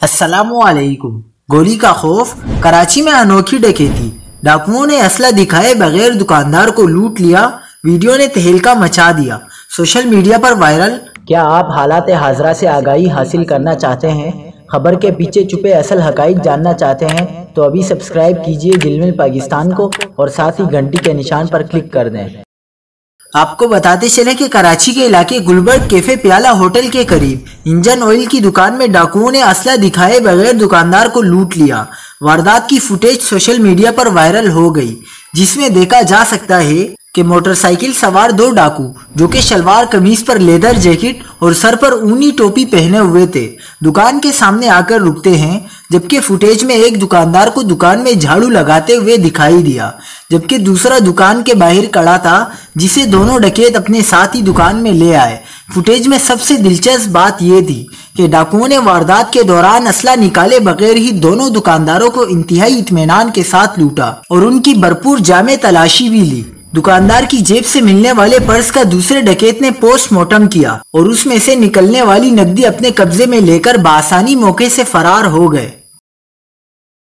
السلام علیکم۔ گولی کا خوف، کراچی میں انوکھی ڈکیتی، ڈاکوؤں نے اسلحہ دکھائے بغیر دکاندار کو لوٹ لیا، ویڈیو نے تہلکہ مچا دیا، سوشل میڈیا پر وائرل۔ کیا آپ حالات حاضرہ سے آگاہی حاصل کرنا چاہتے ہیں؟ خبر کے پیچھے چھپے اصل حقائق جاننا چاہتے ہیں تو ابھی سبسکرائب کیجئے جلمل پاکستان کو اور ساتھ ہی گھنٹی کے نشان پر کلک کر دیں۔ آپ کو بتاتے چلے کہ کراچی کے علاقے گلبرگ کیفے پیالہ ہوٹل کے قریب انجن آئل کی دکان میں ڈاکوؤں نے اسلحہ دکھائے بغیر دکاندار کو لوٹ لیا۔ واردات کی فوٹیج سوشل میڈیا پر وائرل ہو گئی، جس میں دیکھا جا سکتا ہے کہ موٹر سائیکل سوار دو ڈاکو جو کہ شلوار قمیض پر لیدر جیکٹ اور سر پر اونی ٹوپی پہنے ہوئے تھے، دکان کے سامنے آ کر رکتے ہیں، جبکہ فوٹیج میں ایک دکاندار کو دکان میں جھاڑو لگاتے ہوئے دکھائی دیا، جبکہ دوسرا دکان کے باہر کھڑا تھا جسے دونوں ڈکیت اپنے ساتھ ہی دکان میں لے آئے۔ فوٹیج میں سب سے دلچسپ بات یہ تھی کہ ڈاکوؤں نے واردات کے دوران اسلحہ نکالے بغیر ہی دونوں دکانداروں کو انتہائی اطمینان کے ساتھ لوٹا اور ان کی بھرپور جامع تلاشی بھی لی۔ دکاندار کی جیب سے ملنے والے پرس کا دوسرے ڈکیت نے پوسٹ مارٹم کیا اور اس میں سے نکلنے والی نقدی اپنے قبضے میں لے کر بآسانی موقع سے فرار ہو گئے۔